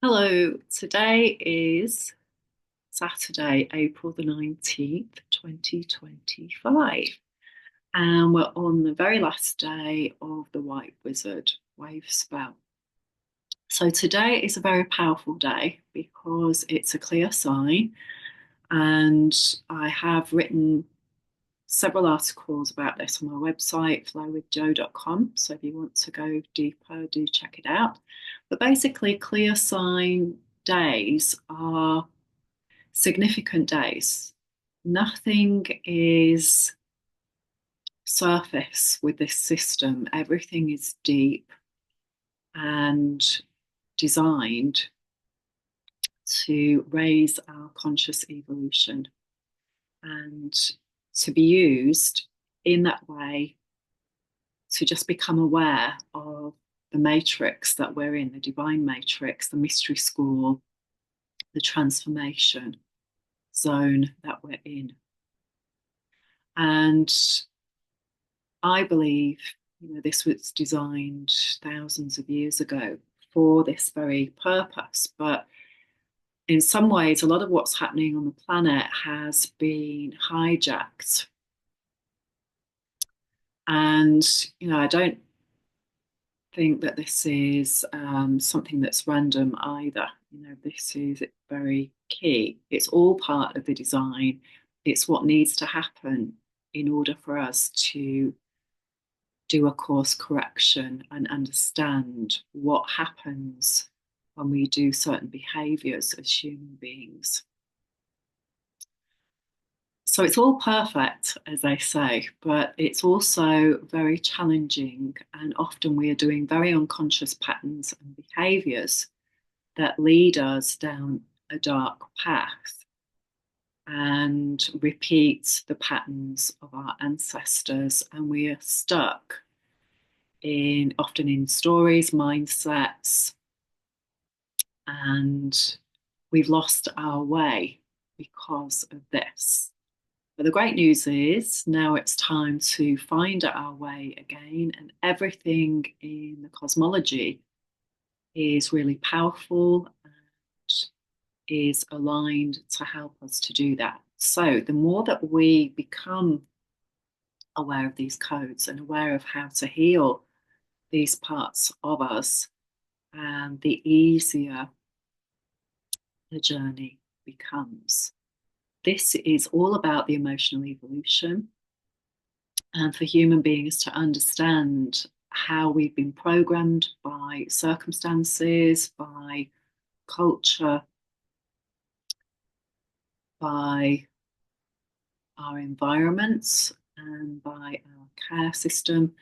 Hello, today is Saturday, April the 19th, 2025, and we're on the very last day of the White Wizard Wavespell. So today is a very powerful day because it's a clear sign, and I have written several articles about this on my website, flowwithjo.com. So if you want to go deeper, do check it out. But basically, clear sign days are significant days. Nothing is surface with this system. Everything is deep and designed to raise our conscious evolution and to be used in that way to just become aware of the matrix that we're in, the divine matrix, the mystery school, the transformation zone that we're in. And I believe, this was designed thousands of years ago for this very purpose. But in some ways, a lot of what's happening on the planet has been hijacked. And, I don't think that this is something that's random either. This is very key. It's all part of the design. It's what needs to happen in order for us to do a course correction and understand what happens when we do certain behaviors as human beings. So it's all perfect, as they say, but it's also very challenging. And often we are doing very unconscious patterns and behaviors that lead us down a dark path and repeat the patterns of our ancestors. And we are stuck often in stories, mindsets, and we've lost our way because of this. But the great news is now it's time to find our way again, and everything in the cosmology is really powerful and is aligned to help us to do that. So the more that we become aware of these codes and aware of how to heal these parts of us, and the easier the journey becomes. This is all about the emotional evolution, and for human beings to understand how we've been programmed by circumstances, by culture, by our environments, and by our care system.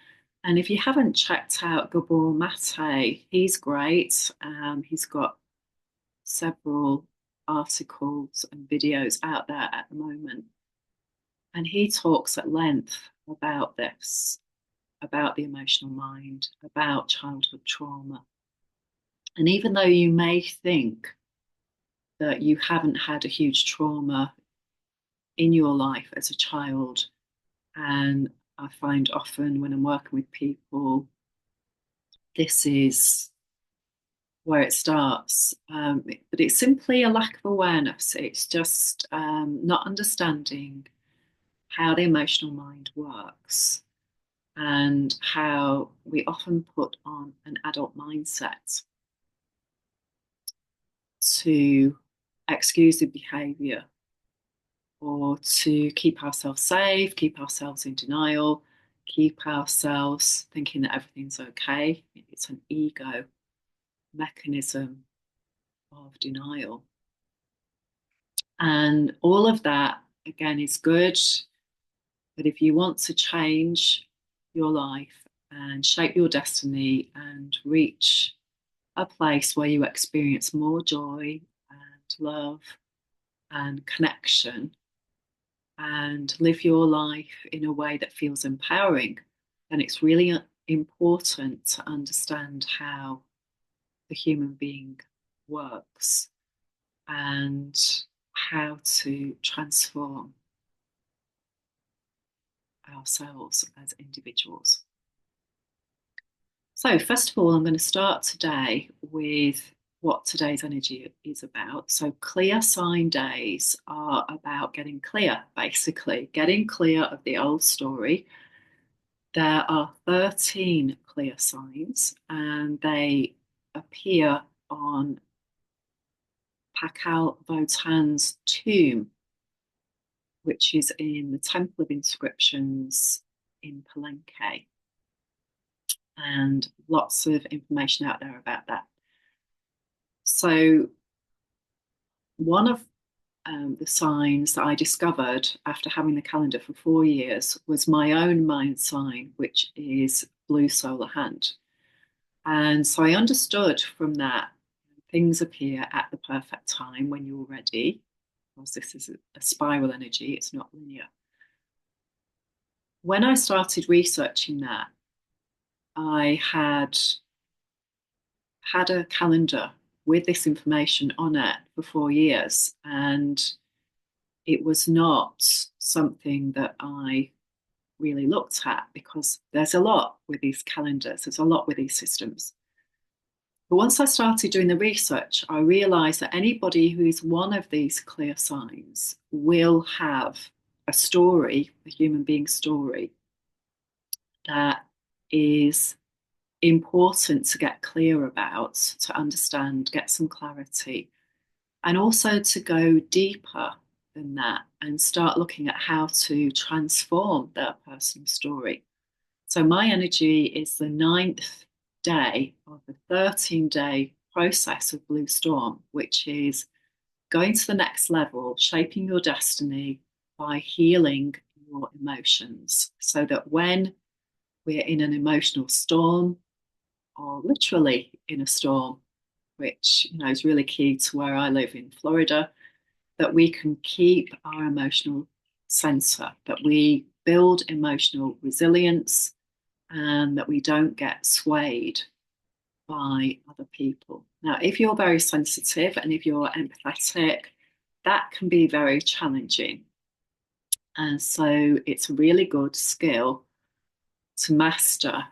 And if you haven't checked out Gabor Mate, he's great. He's got several articles and videos out there at the moment. And he talks at length about this, about the emotional mind, about childhood trauma. And even though you may think that you haven't had a huge trauma in your life as a child, and I find often when I'm working with people, this is where it starts. But it's simply a lack of awareness. It's just not understanding how the emotional mind works and how we often put on an adult mindset to excuse the behavior or to keep ourselves safe, keep ourselves in denial, keep ourselves thinking that everything's okay. It's an ego mechanism of denial. And all of that, again, is good. But if you want to change your life and shape your destiny and reach a place where you experience more joy and love and connection and live your life in a way that feels empowering, then it's really important to understand how the human being works and how to transform ourselves as individuals. So, first of all, I'm going to start today with what today's energy is about. So, clear sign days are about getting clear, basically, getting clear of the old story. There are 13 clear signs, and they appear on Pakal Votan's tomb, which is in the Temple of Inscriptions in Palenque. And lots of information out there about that. So, one of the signs that I discovered after having the calendar for 4 years was my own mind sign, which is blue solar hand. And so I understood from that things appear at the perfect time when you're ready, because this is a spiral energy, it's not linear. When I started researching that, I had a calendar with this information on it for 4 years, and it was not something that I really looked at because there's a lot with these calendars, there's a lot with these systems. But once I started doing the research, I realized that anybody who is one of these clear signs will have a story, a human being story, that is important to get clear about, to understand, get some clarity, and also to go deeper than that and start looking at how to transform their personal story. So, my energy is the 9th day of the 13-day process of Blue Storm, which is going to the next level, shaping your destiny by healing your emotions, so that when we're in an emotional storm, or literally in a storm, which is really key to where I live in Florida, that we can keep our emotional center, that we build emotional resilience, and that we don't get swayed by other people. Now, if you're very sensitive and if you're empathetic, that can be very challenging. And so it's a really good skill to master.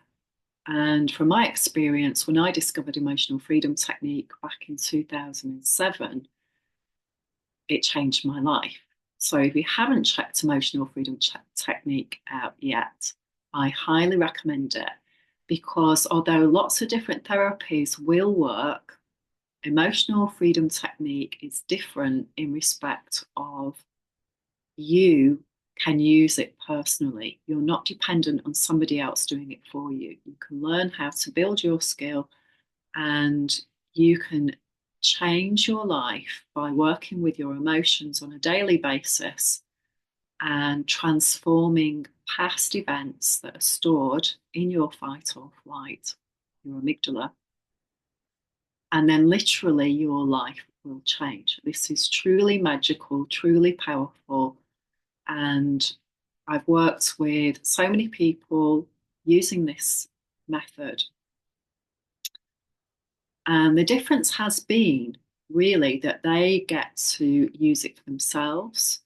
And from my experience, when I discovered emotional freedom technique back in 2007, it changed my life. So if you haven't checked emotional freedom technique out yet, I highly recommend it, because although lots of different therapies will work, emotional freedom technique is different in respect of you can use it personally. You're not dependent on somebody else doing it for you. You can learn how to build your skill, and you can change your life by working with your emotions on a daily basis and transforming past events that are stored in your fight or flight, your amygdala. And then literally your life will change. This is truly magical, truly powerful. And I've worked with so many people using this method. And the difference has been really that they get to use it for themselves.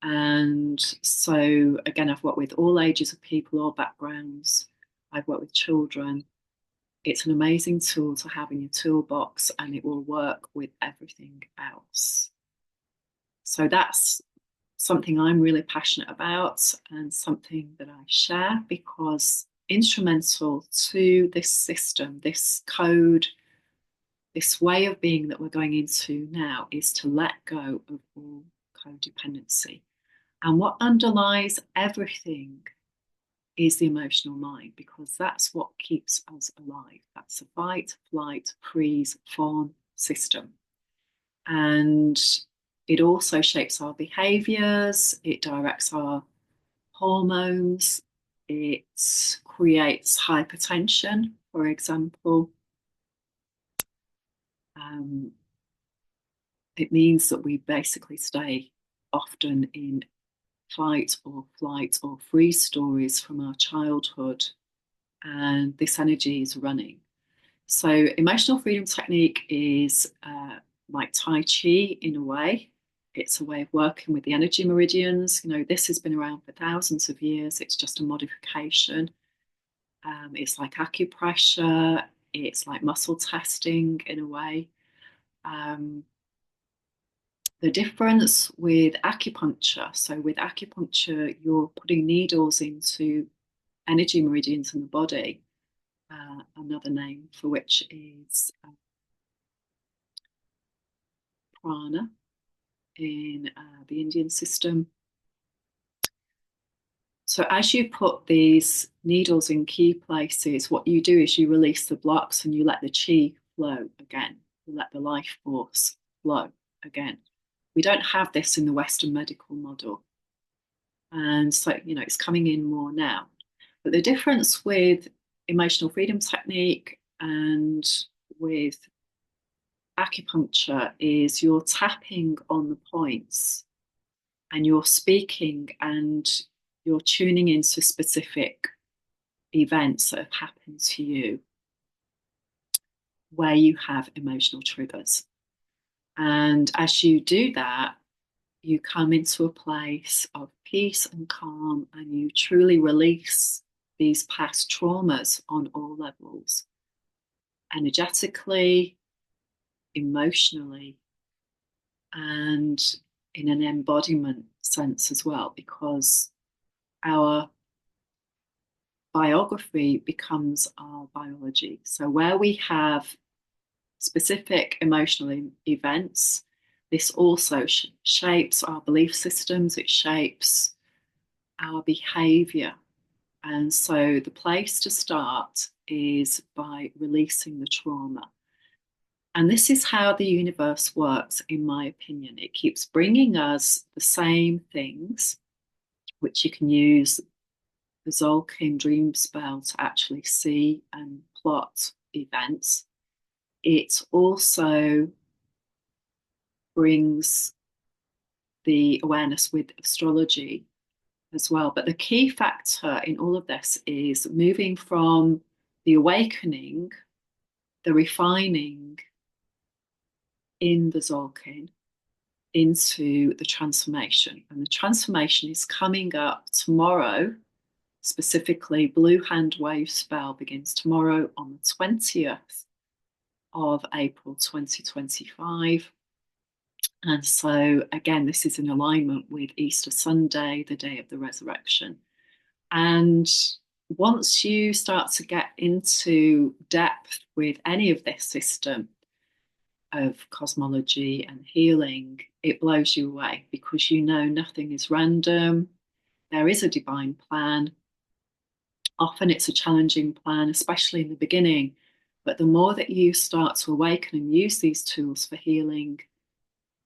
And so, again, I've worked with all ages of people, all backgrounds. I've worked with children. It's an amazing tool to have in your toolbox, and it will work with everything else. So that's something I'm really passionate about, and something that I share, because instrumental to this system, this code, this way of being that we're going into now, is to let go of all codependency. And what underlies everything is the emotional mind, because that's what keeps us alive. That's a fight, flight, freeze, fawn system. And it also shapes our behaviors, it directs our hormones, it creates hypertension, for example. Um, it means that we basically stay often in fight or flight or freeze stories from our childhood, and this energy is running. So, emotional freedom technique is like Tai Chi in a way. It's a way of working with the energy meridians. This has been around for thousands of years. It's just a modification. It's like acupressure. It's like muscle testing in a way. the difference with acupuncture, so with acupuncture, you're putting needles into energy meridians in the body, another name for which is prana in the Indian system. So as you put these needles in key places, what you do is you release the blocks and you let the chi flow again. You let the life force flow again. We don't have this in the Western medical model. And so, it's coming in more now. But the difference with emotional freedom technique and with acupuncture is you're tapping on the points and you're speaking and you're tuning into specific events that have happened to you where you have emotional triggers. And as you do that, you come into a place of peace and calm, and you truly release these past traumas on all levels, energetically, emotionally, and in an embodiment sense as well, because our biography becomes our biology. So where we have specific emotional events, this also shapes our belief systems, it shapes our behavior. And so the place to start is by releasing the trauma. And this is how the universe works, in my opinion. It keeps bringing us the same things, which you can use the Zolkin dream spell to actually see and plot events. It also brings the awareness with astrology as well. But the key factor in all of this is moving from the awakening, the refining in the Zolkin into the transformation. And the transformation is coming up tomorrow. Specifically, Blue Hand Wavespell begins tomorrow on the 20th of April 2025. And so, again, this is in alignment with Easter Sunday, the day of the resurrection. And once you start to get into depth with any of this system of cosmology and healing, it blows you away because you know nothing is random. There is a divine plan. Often it's a challenging plan, especially in the beginning. But the more that you start to awaken and use these tools for healing,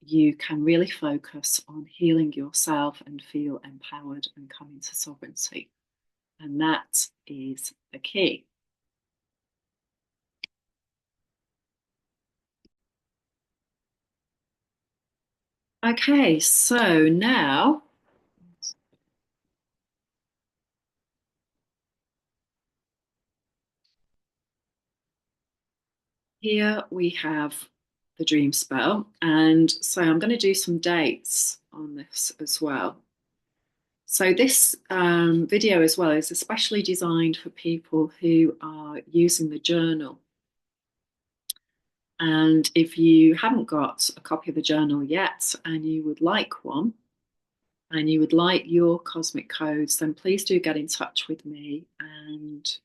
you can really focus on healing yourself and feel empowered and come into sovereignty. And that is the key. Okay, so now here we have the dream spell. And so I'm going to do some dates on this as well. So this video as well is especially designed for people who are using the journal. And if you haven't got a copy of the journal yet and you would like one, and you would like your cosmic codes, then please do get in touch with me and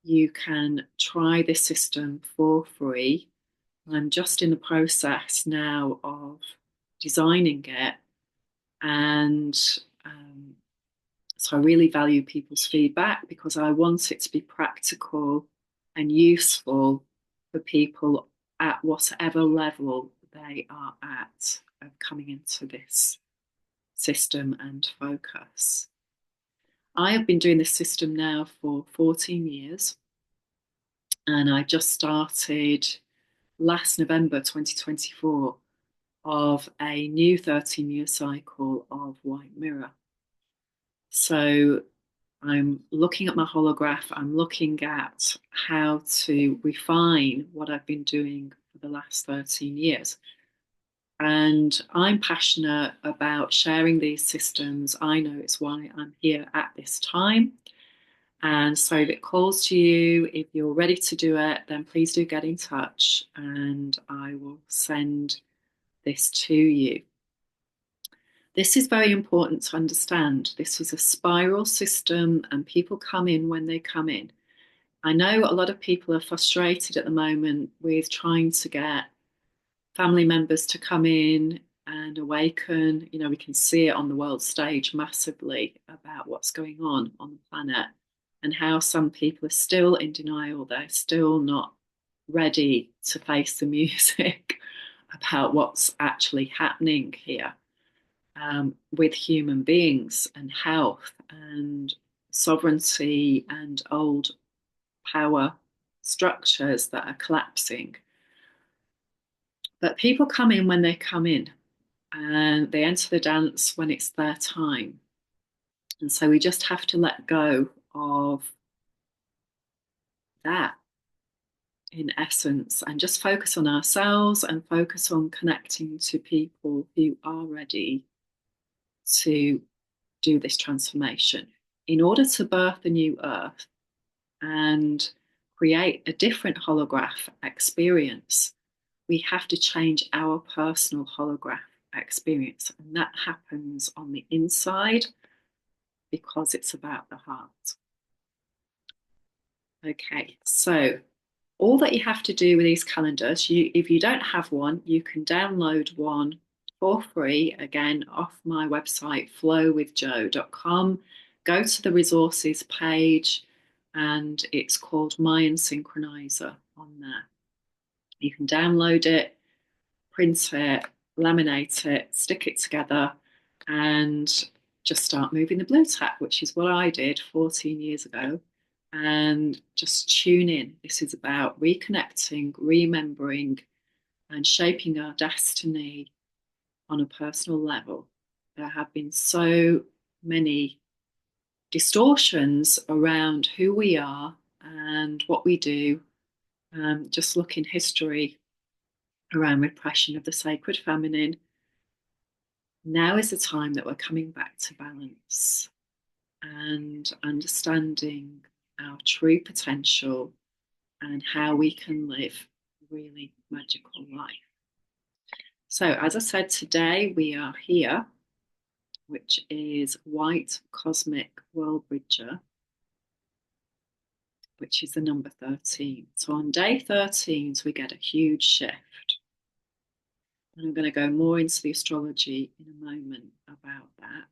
you can try this system for free. I'm just in the process now of designing it, and so I really value people's feedback because I want it to be practical and useful for people at whatever level they are at of coming into this system and focus. I have been doing this system now for 14 years, and I just started last November 2024 of a new 13-year cycle of White Mirror. So I'm looking at my holograph, I'm looking at how to refine what I've been doing for the last 13 years. And I'm passionate about sharing these systems. I know it's why I'm here at this time. And so if it calls to you, if you're ready to do it, then please do get in touch and I will send this to you. This is very important to understand. This is a spiral system and people come in when they come in. I know a lot of people are frustrated at the moment with trying to get family members to come in and awaken. You know, we can see it on the world stage massively about what's going on the planet and how some people are still in denial. They're still not ready to face the music about what's actually happening here with human beings and health and sovereignty and old power structures that are collapsing. But people come in when they come in and they enter the dance when it's their time. And so we just have to let go of that in essence and just focus on ourselves and focus on connecting to people who are ready to do this transformation. In order to birth a new earth and create a different holograph experience, we have to change our personal holograph experience. And that happens on the inside because it's about the heart. Okay, so all that you have to do with these calendars, if you don't have one, you can download one for free, again, off my website, flowwithjo.com. Go to the resources page and it's called Mayan Synchronizer on there. You can download it, print it, laminate it, stick it together, and just start moving the blue tap, which is what I did 14 years ago. And just tune in. This is about reconnecting, remembering, and shaping our destiny on a personal level. There have been so many distortions around who we are and what we do. Just look in history around repression of the sacred feminine. Now is the time that we're coming back to balance and understanding our true potential and how we can live a really magical life. So, as I said, today we are here, which is White Cosmic World Bridger, which is the number 13. So, on day 13, we get a huge shift. And I'm going to go more into the astrology in a moment about that.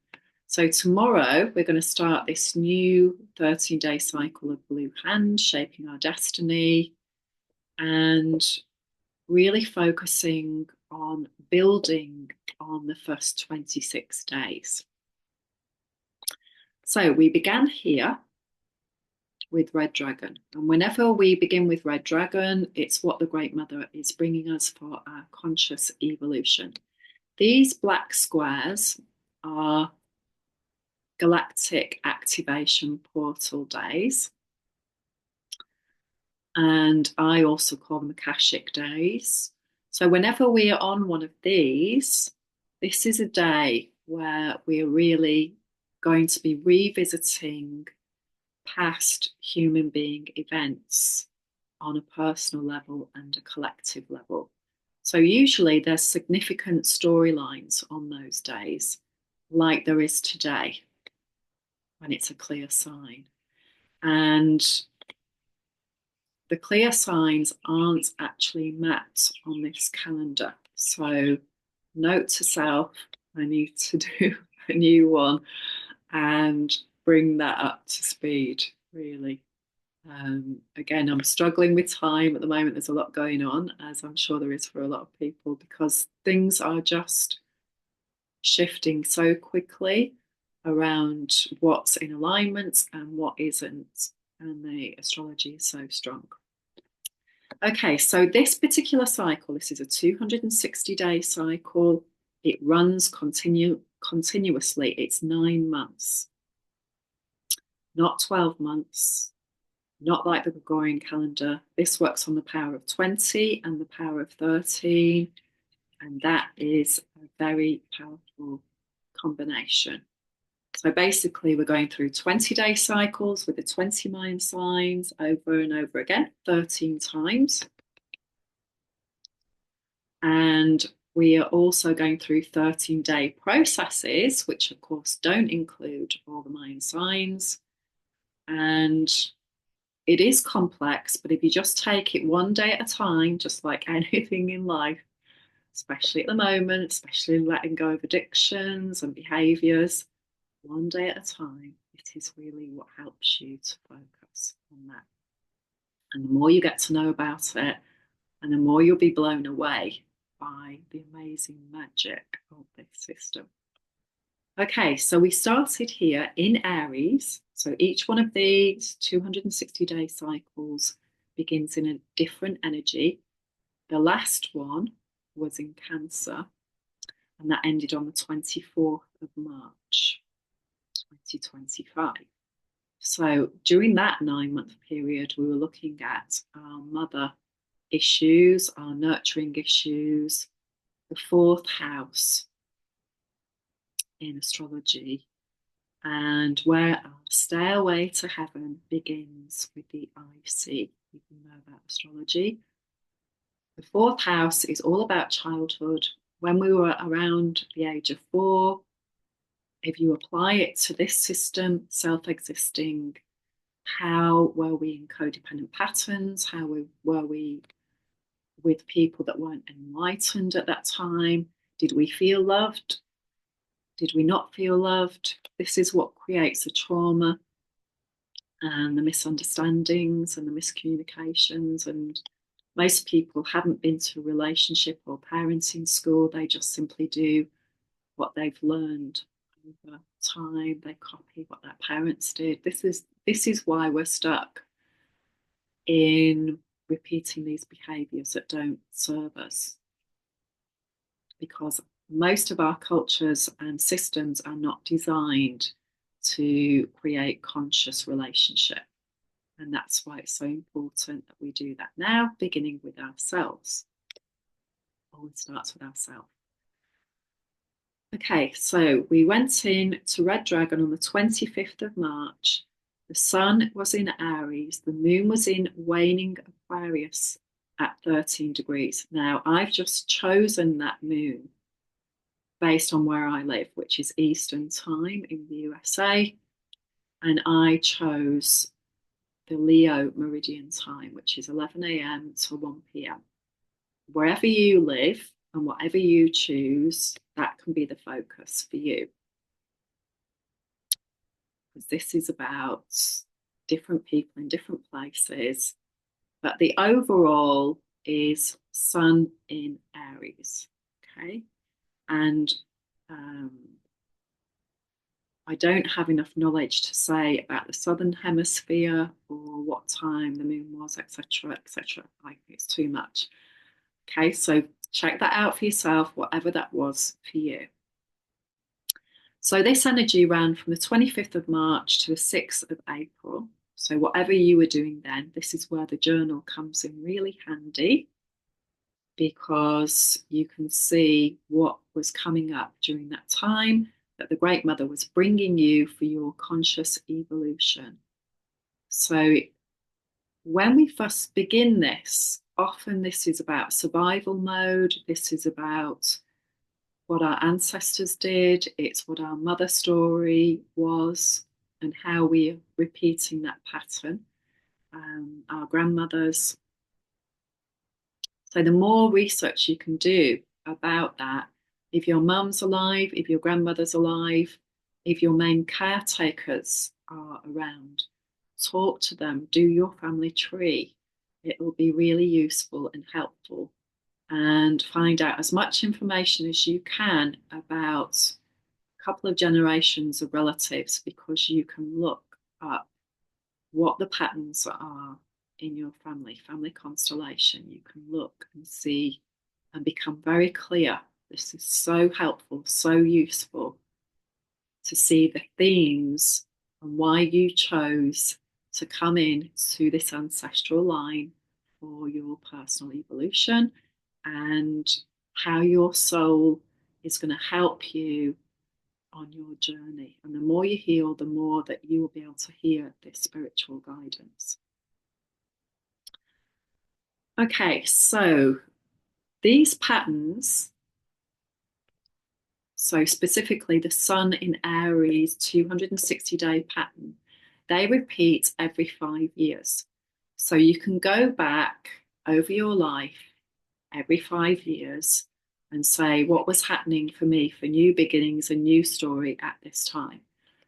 So tomorrow we're going to start this new 13-day cycle of Blue Hand, shaping our destiny, and really focusing on building on the first 26 days. So we began here with Red Dragon. And whenever we begin with Red Dragon, it's what the Great Mother is bringing us for our conscious evolution. These black squares are galactic activation portal days. And I also call them Akashic days. So whenever we are on one of these, this is a day where we're really going to be revisiting past human being events on a personal level and a collective level. So usually there's significant storylines on those days, like there is today, when it's a clear sign. And the clear signs aren't actually met on this calendar. So note to self, I need to do a new one and bring that up to speed, really. Again, I'm struggling with time at the moment. There's a lot going on, as I'm sure there is for a lot of people, because things are just shifting so quickly around what's in alignment and what isn't. And the astrology is so strong. Okay, so this particular cycle, this is a 260-day cycle. It runs continuously. It's 9 months, not 12 months, not like the Gregorian calendar. This works on the power of 20 and the power of 13, and that is a very powerful combination. So basically, we're going through 20-day cycles with the 20 mind signs over and over again, 13 times. And we are also going through 13-day processes, which of course don't include all the mind signs. And it is complex, but if you just take it one day at a time, just like anything in life, especially at the moment, especially letting go of addictions and behaviors, one day at a time, it is really what helps you to focus on that. And the more you get to know about it, and the more you'll be blown away by the amazing magic of this system. Okay, so we started here in Aries. So each one of these 260-day cycles begins in a different energy. The last one was in Cancer, and that ended on the 24th of March, 2025. So during that 9-month period, we were looking at our mother issues, our nurturing issues, the fourth house in astrology, and where our stairway to heaven begins with the IC. You can know about astrology. The fourth house is all about childhood. When we were around the age of 4, if you apply it to this system, self-existing, how were we in codependent patterns? How were we with people that weren't enlightened at that time? Did we feel loved? Did we not feel loved? This is what creates the trauma and the misunderstandings and the miscommunications. And most people haven't been to a relationship or parenting school. They just simply do what they've learned over time. They copy what their parents did. This is why we're stuck in repeating these behaviors that don't serve us, because most of our cultures and systems are not designed to create conscious relationship. And that's why it's so important that we do that now, beginning with ourselves. Always starts with ourselves. Okay, so we went in to Red Dragon on the 25th of March. The sun was in Aries, the moon was in waning Aquarius at 13 degrees. Now, I've just chosen that moon based on where I live, which is Eastern time in the USA. And I chose the Leo meridian time, which is 11 a.m. to 1 p.m. Wherever you live and whatever you choose, that can be the focus for you. Because this is about different people in different places. But the overall is Sun in Aries. Okay. And I don't have enough knowledge to say about the Southern Hemisphere or what time the moon was, etc., etc. I think it's too much. Okay, so check that out for yourself, whatever that was for you. So this energy ran from the 25th of March to the 6th of April. So whatever you were doing then, this is where the journal comes in really handy, because you can see what was coming up during that time that the Great Mother was bringing you for your conscious evolution. So when we first begin this, often this is about survival mode. This is about what our ancestors did. It's what our mother story was and how we're repeating that pattern. Our grandmothers. So the more research you can do about that, if your mum's alive, if your grandmother's alive, if your main caretakers are around, talk to them, do your family tree. It will be really useful and helpful. And find out as much information as you can about a couple of generations of relatives, because you can look up what the patterns are in your family constellation. You can look and see and become very clear. This is so helpful, so useful to see the themes and why you chose to come in to this ancestral line for your personal evolution, and how your soul is going to help you on your journey. And the more you heal, the more that you will be able to hear this spiritual guidance. Okay, so these patterns, so specifically the Sun in Aries 260-day pattern, they repeat every 5 years. So you can go back over your life every 5 years and say, what was happening for me for new beginnings and new story at this time?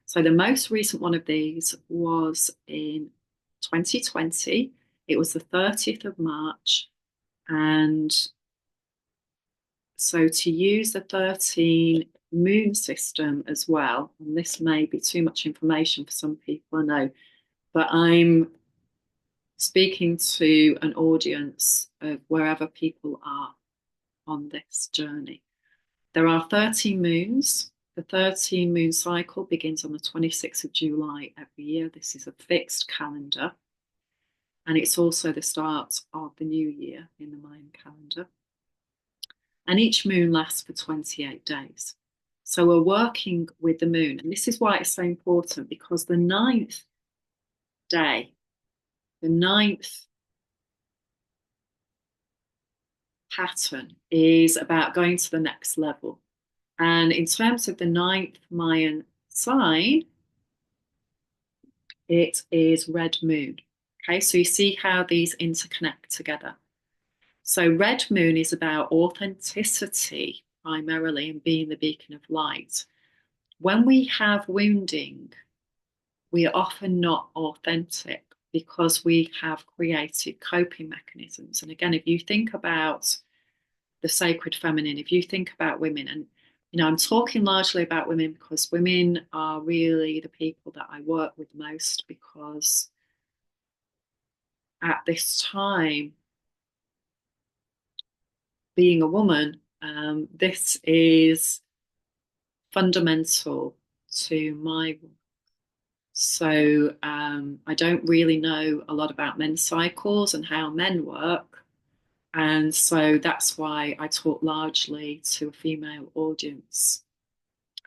So the most recent one of these was in 2020. It was the 30th of March. And so to use the 13 moon system as well, and this may be too much information for some people, I know, but I'm speaking to an audience of wherever people are on this journey. There are 13 moons. The 13 moon cycle begins on the 26th of July every year. This is a fixed calendar. And it's also the start of the new year in the Mayan calendar. And each moon lasts for 28 days. So we're working with the moon. And this is why it's so important, because the ninth day, the ninth pattern is about going to the next level. And in terms of the ninth Mayan sign, it is red moon. Okay, so you see how these interconnect together. So red moon is about authenticity primarily and being the beacon of light. When we have wounding, we are often not authentic because we have created coping mechanisms. And again, if you think about the sacred feminine, if you think about women, and I'm talking largely about women because women are really the people that I work with most, because at this time, being a woman, this is fundamental to my work. So I don't really know a lot about men's cycles and how men work. And so that's why I talk largely to a female audience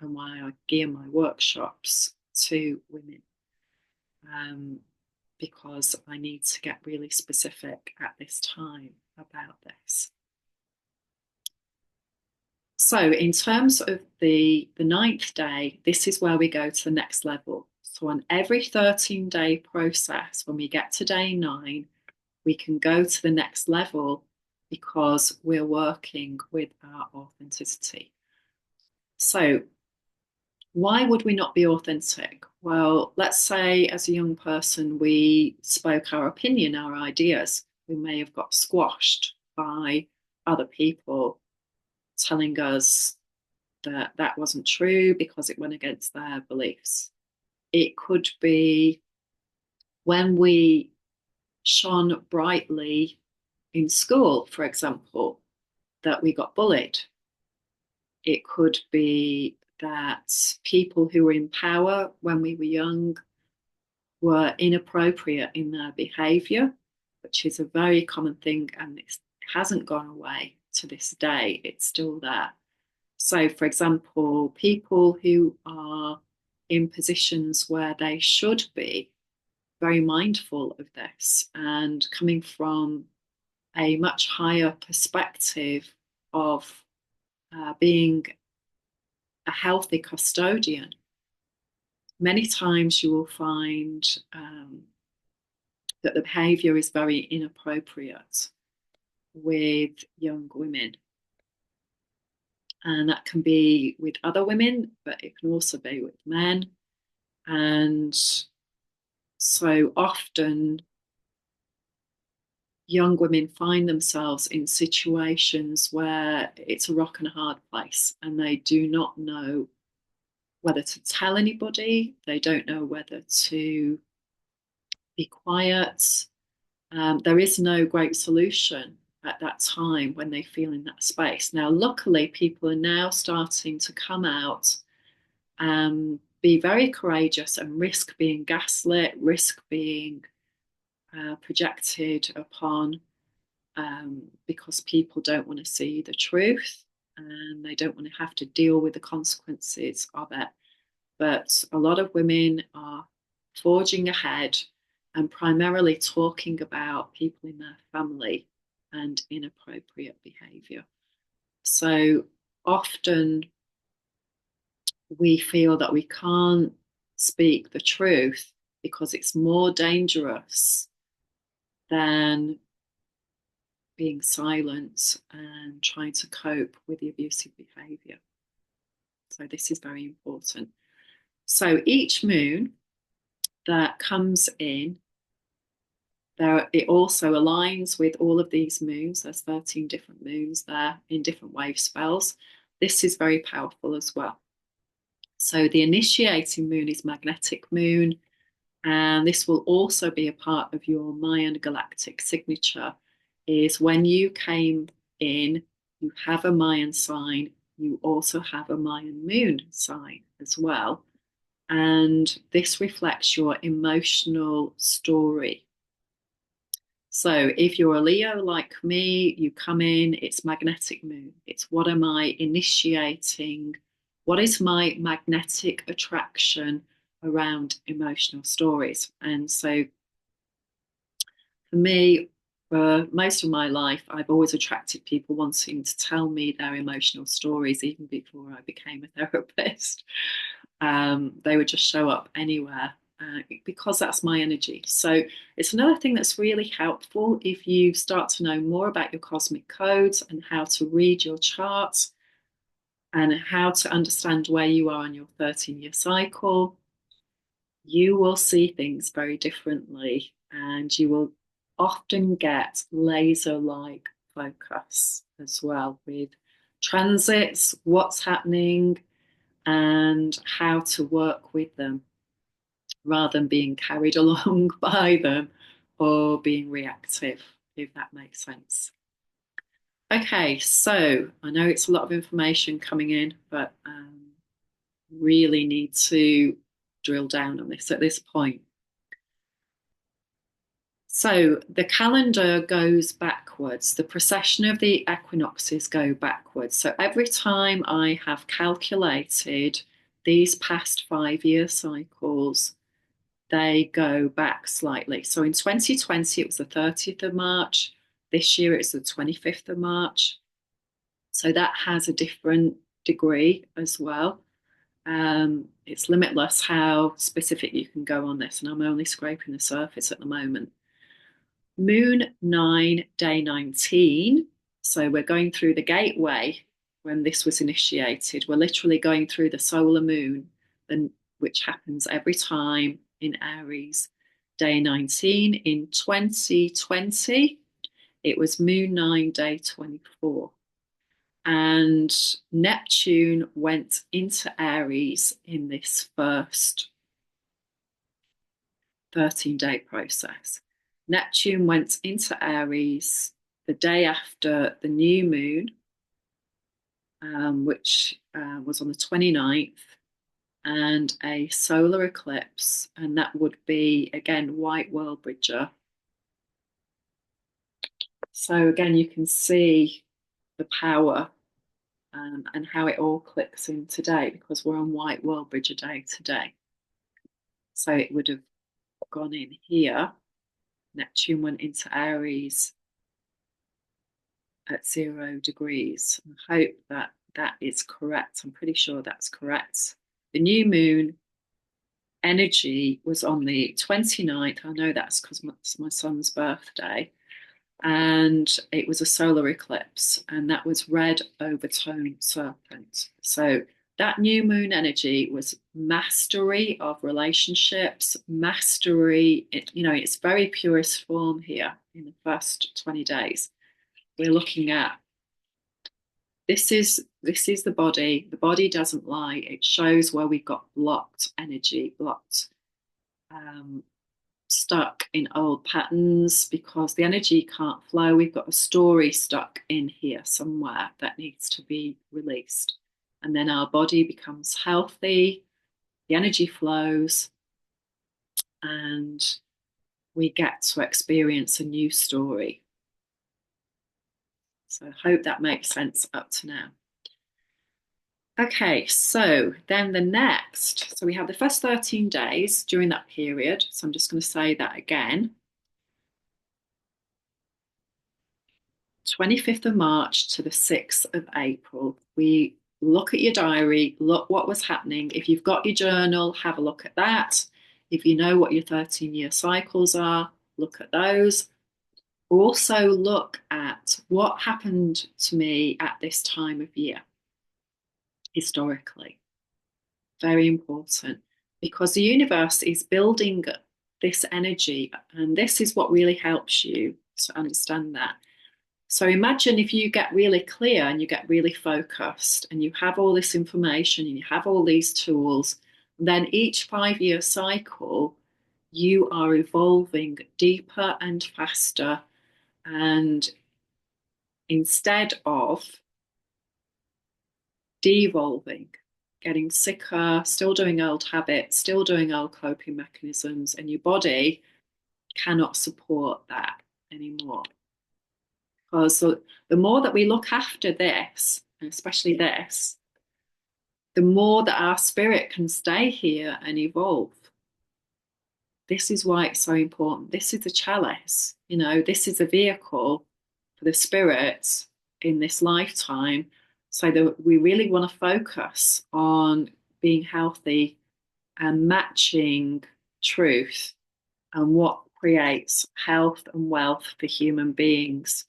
and why I gear my workshops to women, because I need to get really specific at this time about this. So in terms of the ninth day, this is where we go to the next level. So on every 13-day process, when we get to day 9, we can go to the next level because we're working with our authenticity. So why would we not be authentic? Well, let's say as a young person, we spoke our opinion, our ideas. We may have got squashed by other people telling us that that wasn't true because it went against their beliefs. It could be when we shone brightly in school, for example, that we got bullied. It could be that people who were in power when we were young were inappropriate in their behavior, which is a very common thing, and it hasn't gone away to this day. It's still there. So, for example, people who are in positions where they should be very mindful of this and coming from a much higher perspective of being a healthy custodian, many times you will find that the behavior is very inappropriate with young women. And that can be with other women, but it can also be with men. And so often, young women find themselves in situations where it's a rock and a hard place, and they do not know whether to tell anybody. They don't know whether to be quiet. There is no great solution at that time when they feel in that space. Now, luckily, people are now starting to come out and be very courageous and risk being gaslit, risk being projected upon, because people don't want to see the truth. and they don't want to have to deal with the consequences of it. But a lot of women are forging ahead and primarily talking about people in their family and inappropriate behavior. So often we feel that we can't speak the truth because it's more dangerous than being silent and trying to cope with the abusive behavior. So this is very important. So each moon that comes in, there, it also aligns with all of these moons. There's 13 different moons there in different wave spells. This is very powerful as well. So the initiating moon is magnetic moon, and this will also be a part of your Mayan galactic signature. Is when you came in, you have a Mayan sign, you also have a Mayan moon sign as well. And this reflects your emotional story. So if you're a Leo like me, you come in, it's magnetic moon. It's what am I initiating? What is my magnetic attraction around emotional stories? And so for me, for most of my life, I've always attracted people wanting to tell me their emotional stories, even before I became a therapist. They would just show up anywhere because that's my energy. So it's another thing that's really helpful if you start to know more about your cosmic codes and how to read your charts and how to understand where you are in your 13-year cycle. You will see things very differently and you will often get laser-like focus as well with transits, what's happening, and how to work with them rather than being carried along by them or being reactive, if that makes sense. Okay, so I know it's a lot of information coming in, but really need to drill down on this at this point. So the calendar goes backwards. The precession of the equinoxes go backwards. So every time I have calculated these past 5-year cycles, they go back slightly. So in 2020, it was the 30th of March. This year, it's the 25th of March. So that has a different degree as well. It's limitless how specific you can go on this, and I'm only scraping the surface at the moment. Moon 9, day 19. So we're going through the gateway when this was initiated. We're literally going through the solar moon, which happens every time in Aries. Day 19 in 2020, it was Moon 9, day 24. And Neptune went into Aries in this first 13-day process. Neptune went into Aries the day after the new moon, which was on the 29th, and a solar eclipse, and that would be, again, White World Bridger. So again, you can see the power and how it all clicks in today because we're on White World Bridger Day today. So it would have gone in here. Neptune went into Aries at 0 degrees. I hope that that is correct. I'm pretty sure that's correct. The new moon energy was on the 29th. I know that's because it's my son's birthday. And it was a solar eclipse, and that was red overtone serpent. So that new moon energy was mastery of relationships, mastery, its very purest form here in the first 20 days. We're looking at this is the body. The body doesn't lie. It shows where we've got blocked energy, blocked stuck in old patterns because the energy can't flow. We've got a story stuck in here somewhere that needs to be released. And then our body becomes healthy, the energy flows, and we get to experience a new story. So I hope that makes sense up to now. Okay, so then the next, so we have the first 13 days during that period. So I'm just going to say that again. 25th of March to the 6th of April. We look at your diary, look what was happening. If you've got your journal, have a look at that. If you know what your 13-year cycles are, look at those. Also, look at what happened to me at this time of year historically. Very important because the universe is building this energy, and this is what really helps you to understand that. So imagine if you get really clear and you get really focused and you have all this information and you have all these tools, then each 5 year cycle, you are evolving deeper and faster. And instead of devolving, getting sicker, still doing old habits, still doing old coping mechanisms, and your body cannot support that anymore. Because the more that we look after this, and especially this, the more that our spirit can stay here and evolve. This is why it's so important. This is a chalice, this is a vehicle for the spirit in this lifetime. So that we really want to focus on being healthy and matching truth and what creates health and wealth for human beings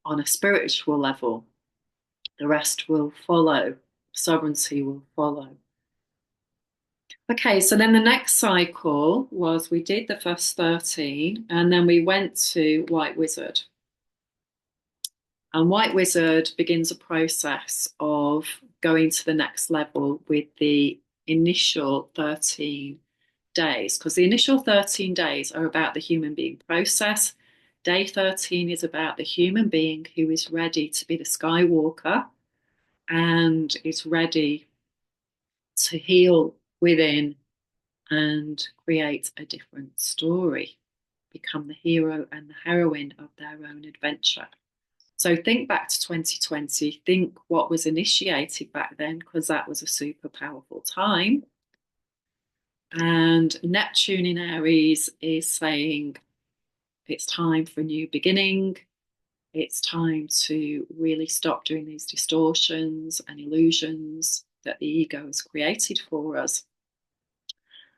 on a spiritual level. The rest will follow, sovereignty will follow. Okay, so then the next cycle was we did the first 13 and then we went to White Wizard. And White Wizard begins a process of going to the next level with the initial 13 days, because the initial 13 days are about the human being process. Day 13 is about the human being who is ready to be the Skywalker and is ready to heal within and create a different story, become the hero and the heroine of their own adventure. So think back to 2020, think what was initiated back then, because that was a super powerful time. And Neptune in Aries is saying it's time for a new beginning. It's time to really stop doing these distortions and illusions that the ego has created for us.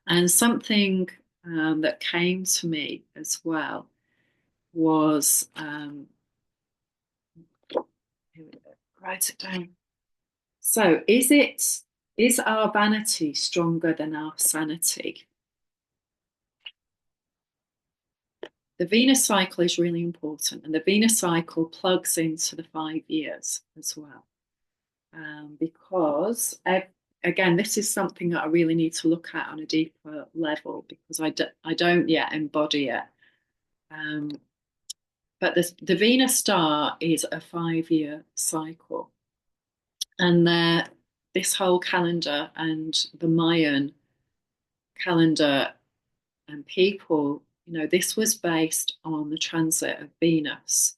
And something that came to me as well was here we go, write it down. So is our vanity stronger than our sanity? The Venus cycle is really important, and the Venus cycle plugs into the 5 years as well. Because again, this is something that I really need to look at on a deeper level because I don't yet embody it. But the Venus star is a 5 year cycle. And this whole calendar and the Mayan calendar and people, this was based on the transit of Venus.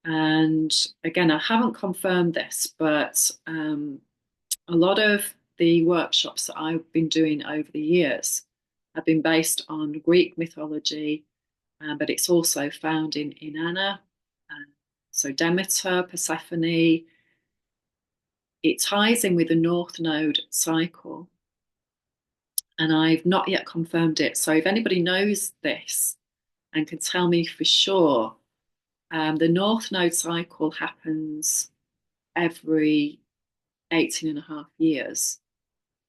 And again, I haven't confirmed this, but a lot of the workshops that I've been doing over the years have been based on Greek mythology, but it's also found in Inanna. So Demeter, Persephone, it ties in with the North Node cycle. And I've not yet confirmed it. So if anybody knows this and can tell me for sure, the North Node cycle happens every 18 and a half years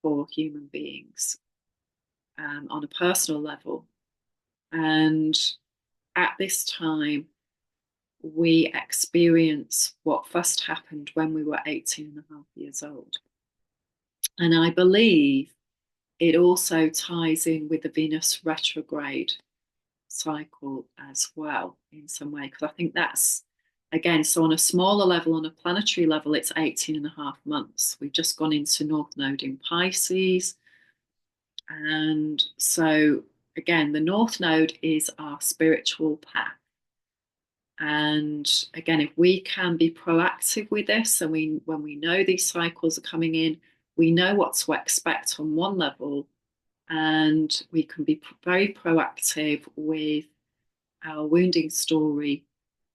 for human beings on a personal level. And at this time, we experience what first happened when we were 18 and a half years old. And I believe it also ties in with the Venus retrograde cycle as well in some way, because I think that's, again, so on a smaller level, on a planetary level, it's 18 and a half months. We've just gone into North Node in Pisces. And so, again, the North Node is our spiritual path. And again, if we can be proactive with this, and when we know these cycles are coming in, we know what to expect on one level, and we can be very proactive with our wounding story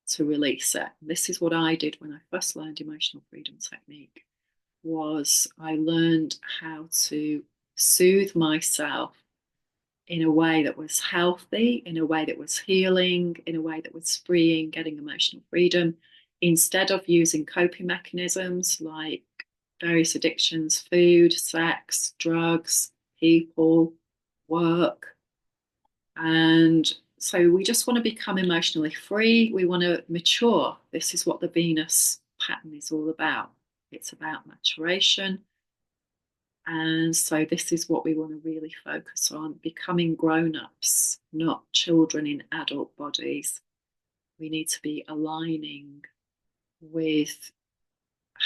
to release it. This is what I did when I first learned emotional freedom technique. Was I learned how to soothe myself in a way that was healthy, in a way that was healing, in a way that was freeing, getting emotional freedom, instead of using coping mechanisms like various addictions, food, sex, drugs, people, work. And so we just want to become emotionally free. We want to mature. This is what the Venus pattern is all about. It's about maturation. And so this is what we want to really focus on, becoming grown-ups, not children in adult bodies. We need to be aligning with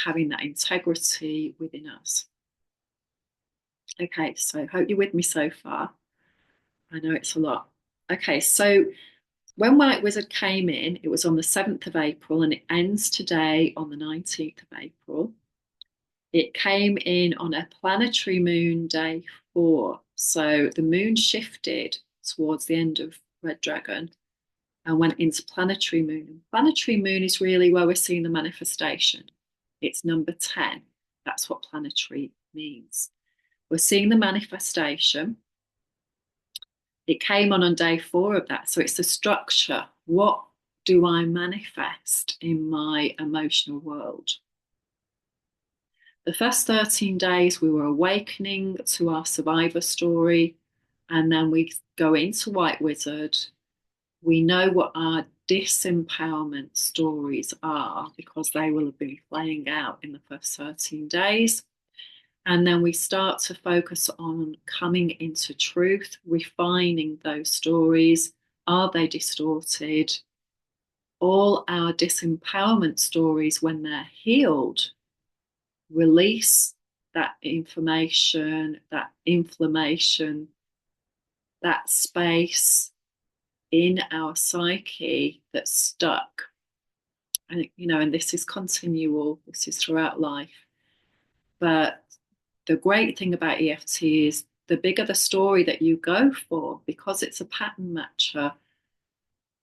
having that integrity within us. Okay, so hope you're with me so far. I know it's a lot. Okay, so when White Wizard came in, it was on the 7th of April and it ends today on the 19th of April. It came in on a planetary moon day 4. So the moon shifted towards the end of Red Dragon and went into planetary moon. And planetary moon is really where we're seeing the manifestation. It's number 10. That's what planetary means. We're seeing the manifestation. It came on day 4 of that. So it's the structure. What do I manifest in my emotional world? The first 13 days, we were awakening to our survivor story. And then we go into White Wizard. We know what our disempowerment stories are because they will have been playing out in the first 13 days. And then we start to focus on coming into truth, refining those stories. Are they distorted? All our disempowerment stories, when they're healed, release that information, that inflammation, that space in our psyche that's stuck. And, and this is continual, this is throughout life. But the great thing about EFT is the bigger the story that you go for, because it's a pattern matcher,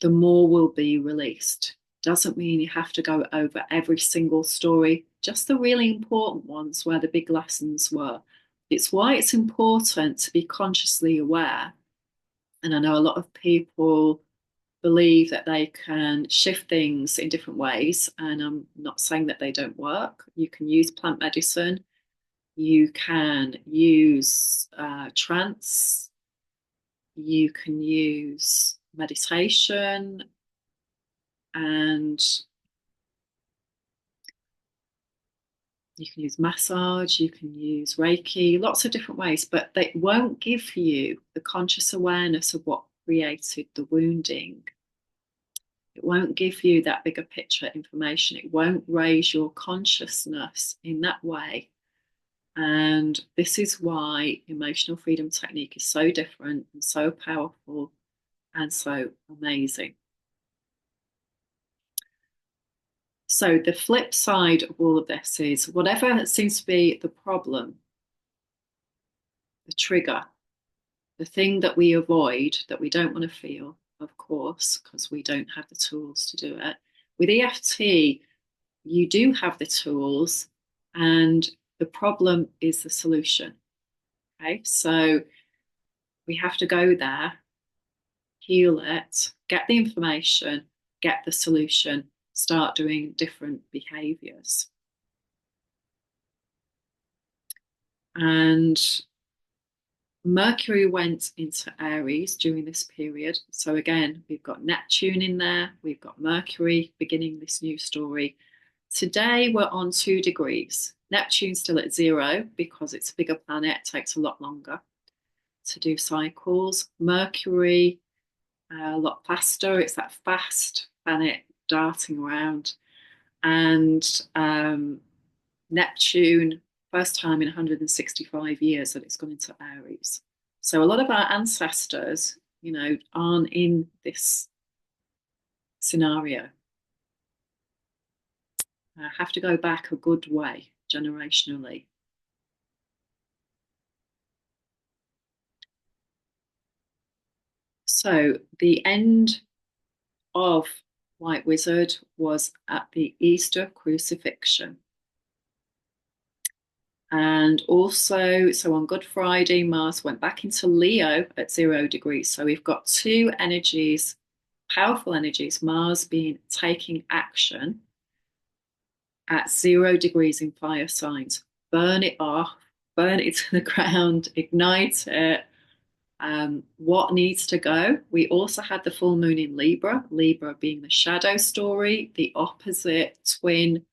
the more will be released. Doesn't mean you have to go over every single story, just the really important ones where the big lessons were. It's why it's important to be consciously aware. And I know a lot of people believe that they can shift things in different ways. And I'm not saying that they don't work. You can use plant medicine. You can use trance. You can use meditation, and you can use massage, you can use Reiki, lots of different ways, but they won't give you the conscious awareness of what created the wounding. It won't give you that bigger picture information. It won't raise your consciousness in that way. And this is why emotional freedom technique is so different and so powerful and so amazing. So the flip side of all of this is whatever seems to be the problem, the trigger, the thing that we avoid, that we don't want to feel, of course, because we don't have the tools to do it. With EFT, you do have the tools, and the problem is the solution. Okay, so we have to go there, heal it, get the information, get the solution, start doing different behaviors. And Mercury went into Aries during this period. So again, we've got Neptune in there. We've got Mercury beginning this new story. Today, we're on 2 degrees. Neptune's still at 0 because it's a bigger planet. It takes a lot longer to do cycles. Mercury, a lot faster. It's that fast planet darting around. And Neptune, first time in 165 years that it's gone into Aries. So a lot of our ancestors, aren't in this scenario. I have to go back a good way generationally. So the end of White Wizard was at the Easter crucifixion. And also, so on Good Friday, Mars went back into Leo at 0 degrees. So we've got two energies, powerful energies, Mars being taking action at 0 degrees in fire signs. Burn it off, burn it to the ground, ignite it. What needs to go? We also had the full moon in Libra, Libra being the shadow story, the opposite twin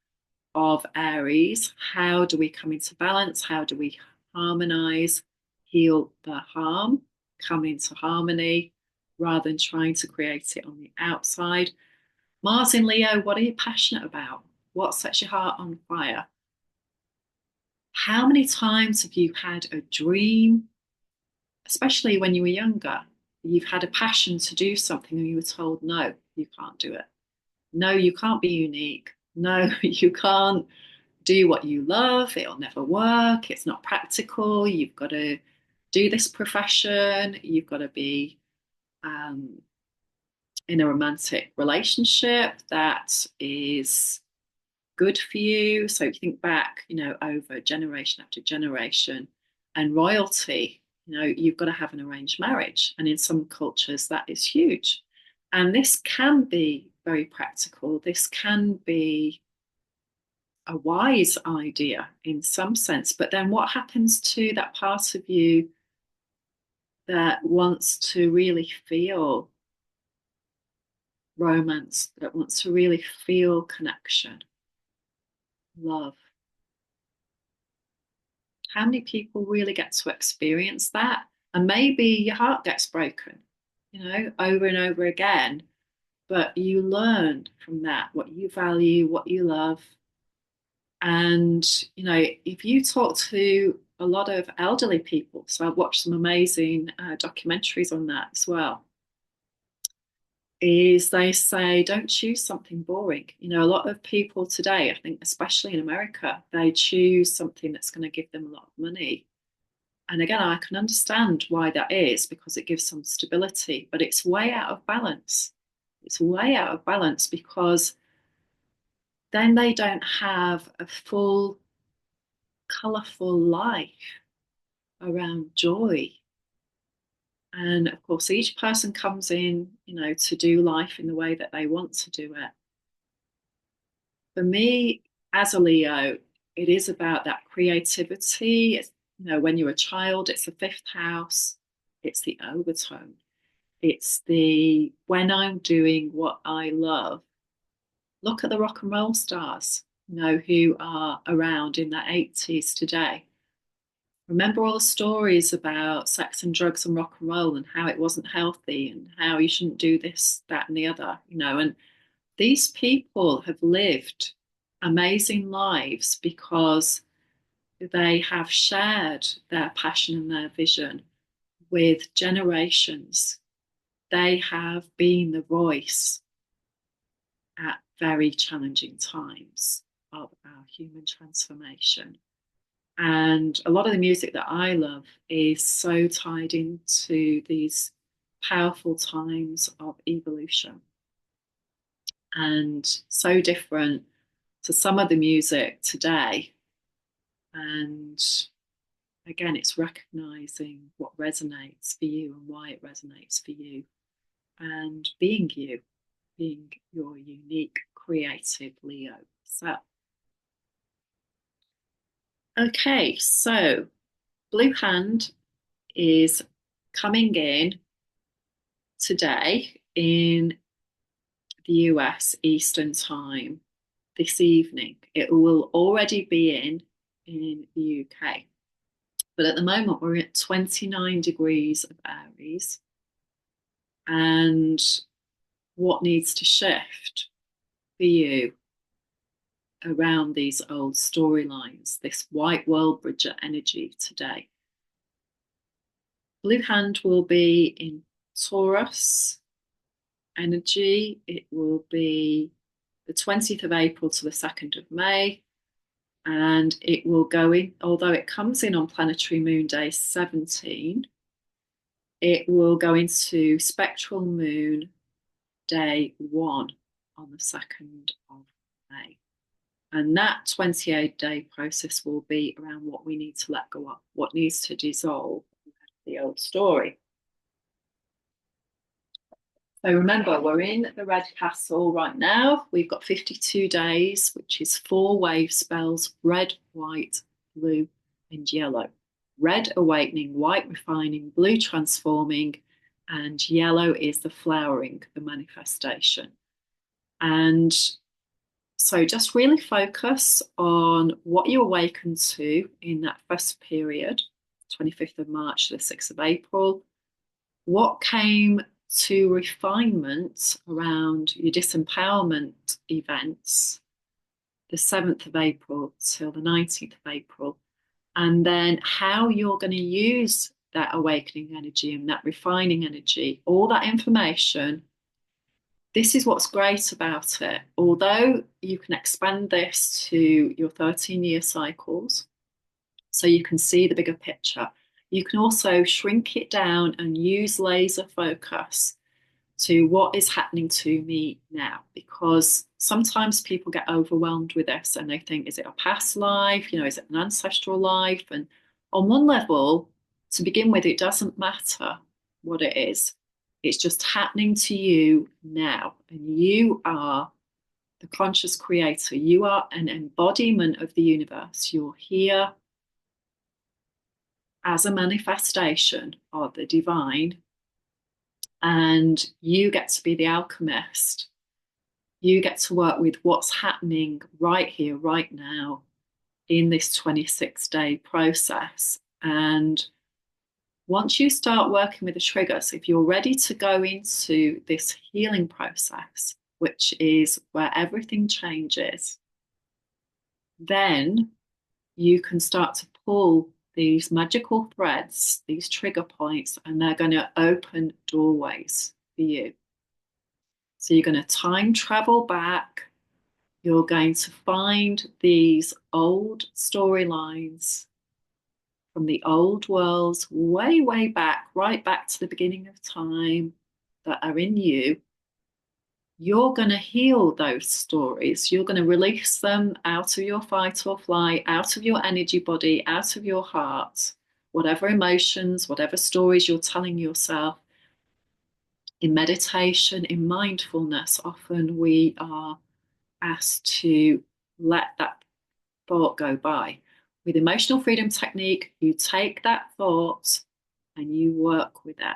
of Aries. How do we come into balance? How do we harmonize, heal the harm, come into harmony rather than trying to create it on the outside? Mars in Leo, what are you passionate about? What sets your heart on fire? How many times have you had a dream, especially when you were younger? You've had a passion to do something and you were told, no, you can't do it. No, you can't be unique. No, you can't do what you love. It'll never work. It's not practical. You've got to do this profession. You've got to be um, in a romantic relationship that is good for you. So if you think back, over generation after generation, and royalty, you've got to have an arranged marriage. And in some cultures, that is huge. And this can be very practical. This can be a wise idea in some sense. But then what happens to that part of you that wants to really feel romance, that wants to really feel connection, love? How many people really get to experience that? And maybe your heart gets broken, over and over again, but you learn from that what you value, what you love. And, if you talk to a lot of elderly people, so I've watched some amazing documentaries on that as well, is they say, don't choose something boring. A lot of people today, I think, especially in America, they choose something that's going to give them a lot of money. And again, I can understand why that is because it gives some stability, but it's way out of balance. It's way out of balance because then they don't have a full, colourful life around joy. And of course, each person comes in, to do life in the way that they want to do it. For me, as a Leo, it is about that creativity. It's, when you're a child, it's the fifth house, it's the overtone, it's the when I'm doing what I love. Look at the rock and roll stars, who are around in the 80s today. Remember all the stories about sex and drugs and rock and roll and how it wasn't healthy and how you shouldn't do this, that, and the other, and these people have lived amazing lives because they have shared their passion and their vision with generations. They have been the voice at very challenging times of our human transformation. And a lot of the music that I love is so tied into these powerful times of evolution and so different to some of the music today. And again, it's recognizing what resonates for you and why it resonates for you, and being you, being your unique, creative Leo self. Okay, so Blue Hand is coming in today in the US Eastern Time this evening. It will already be in the UK. But at the moment, we're at 29 degrees of Aries. And what needs to shift for you around these old storylines, this white world bridger energy today? Blue Hand will be in Taurus energy. It will be the 20th of April to the 2nd of May. And it will go in, although it comes in on planetary moon day 17, it will go into spectral moon day 1 on the 2nd of May. And that 28-day process will be around what we need to let go of, what needs to dissolve the old story. So remember, we're in the red castle right now. We've got 52 days, which is 4 wave spells: red, white, blue, and yellow. Red awakening, white refining, blue transforming, and yellow is the flowering, the manifestation. And so just really focus on what you awaken to in that first period, 25th of March to the 6th of April. What came to refinement around your disempowerment events, the 7th of April till the 19th of April, and then how you're going to use that awakening energy and that refining energy, all that information. This is what's great about it. Although you can expand this to your 13-year cycles, so you can see the bigger picture, you can also shrink it down and use laser focus to what is happening to me now. Because sometimes people get overwhelmed with this and they think, is it a past life? Is it an ancestral life? And on one level, to begin with, it doesn't matter what it is. It's just happening to you now. And you are the conscious creator. You are an embodiment of the universe. You're here as a manifestation of the divine. And you get to be the alchemist. You get to work with what's happening right here, right now, in this 26-day process. And once you start working with the triggers, if you're ready to go into this healing process, which is where everything changes, then you can start to pull these magical threads, these trigger points, and they're going to open doorways for you. So you're going to time travel back. You're going to find these old storylines from the old worlds, way, way back, right back to the beginning of time, that are in you. You're going to heal those stories. You're going to release them out of your fight or flight, out of your energy body, out of your heart, whatever emotions, whatever stories you're telling yourself. In meditation, in mindfulness, often we are asked to let that thought go by. With emotional freedom technique, you take that thought and you work with it,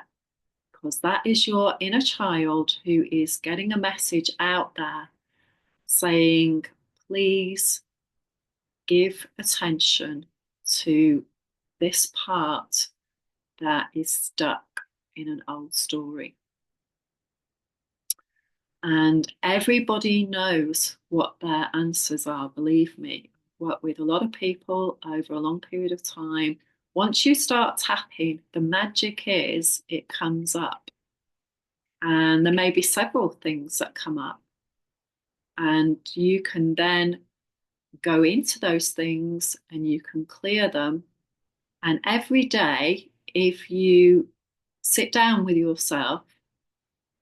because that is your inner child who is getting a message out there saying, please give attention to this part that is stuck in an old story. And everybody knows what their answers are, believe me. I've worked with a lot of people over a long period of time. Once you start tapping, the magic is it comes up. And there may be several things that come up. And you can then go into those things and you can clear them. And every day, if you sit down with yourself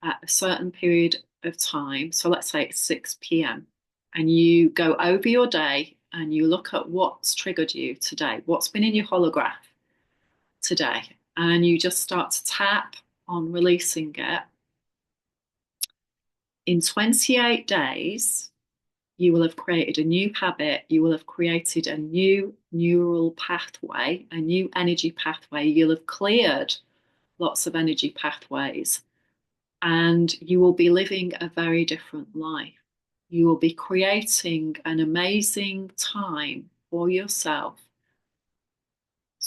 at a certain period of time, so let's say it's 6 p.m., and you go over your day and you look at what's triggered you today, what's been in your holograph today, and you just start to tap on releasing it. In 28 days, you will have created a new habit, you will have created a new neural pathway, a new energy pathway, you'll have cleared lots of energy pathways, and you will be living a very different life. You will be creating an amazing time for yourself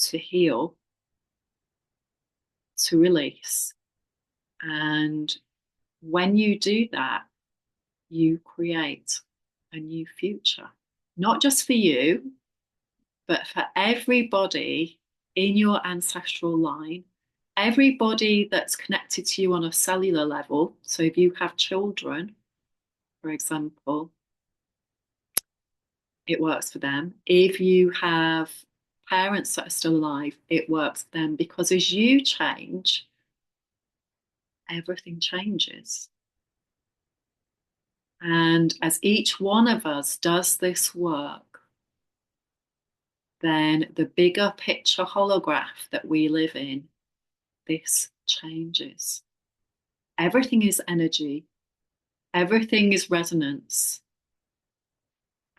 to heal, to release. And when you do that, you create a new future, not just for you, but for everybody in your ancestral line, everybody that's connected to you on a cellular level. So if you have children, for example, it works for them. If you have parents that are still alive, it works for them, because as you change, everything changes. And as each one of us does this work, then the bigger picture holograph that we live in, this changes. Everything is energy, everything is resonance.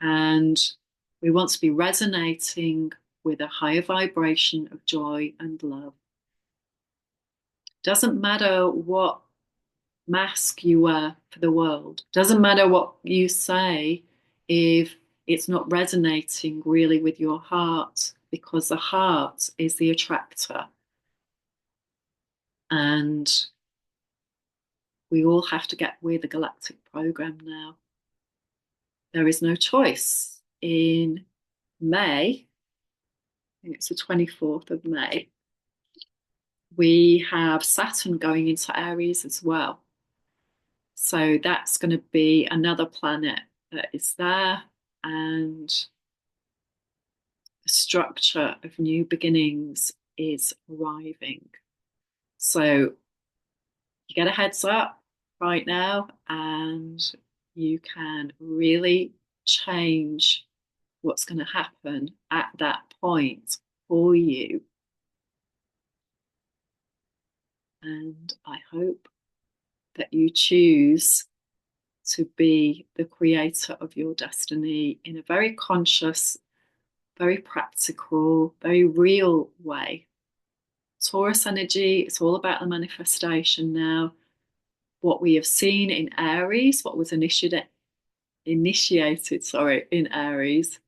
And we want to be resonating with a higher vibration of joy and love. Doesn't matter what mask you wear for the world, doesn't matter what you say if it's not resonating really with your heart, because the heart is the attractor. And we all have to get with the galactic program now. There is no choice. In May, I think it's the 24th of May, we have Saturn going into Aries as well. So that's going to be another planet that is there, and the structure of new beginnings is arriving. So you get a heads up right now, and you can really change what's going to happen at that point for you. And I hope that you choose to be the creator of your destiny in a very conscious, very practical, very real way. Taurus energy, it's all about the manifestation now. What we have seen in Aries, what was initiated in Aries,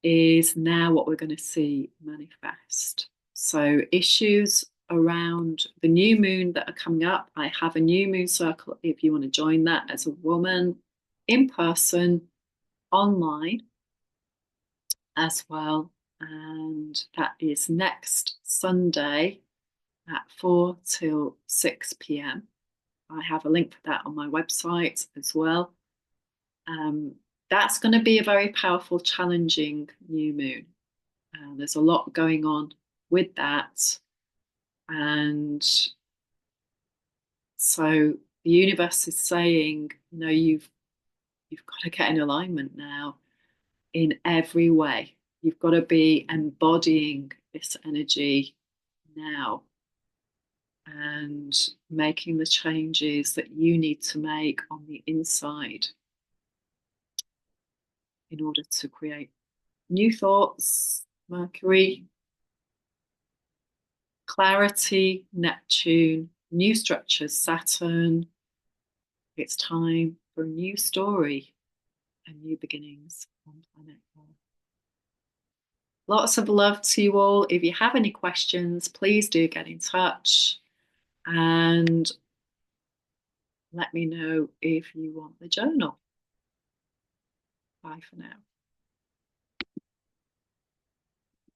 is now what we're going to see manifest. So issues around the new moon that are coming up. I have a new moon circle if you want to join that as a woman, in person, online as well. And that is next Sunday at 4 till 6 p.m. I have a link for that on my website as well. That's going to be a very powerful, challenging new moon. There's a lot going on with that. And so the universe is saying, you've got to get in alignment now in every way. You've got to be embodying this energy now and making the changes that you need to make on the inside in order to create new thoughts, Mercury, clarity, Neptune, new structures, Saturn. It's time for a new story and new beginnings on planet Earth. Lots of love to you all. If you have any questions, please do get in touch and let me know if you want the journal. Bye for now.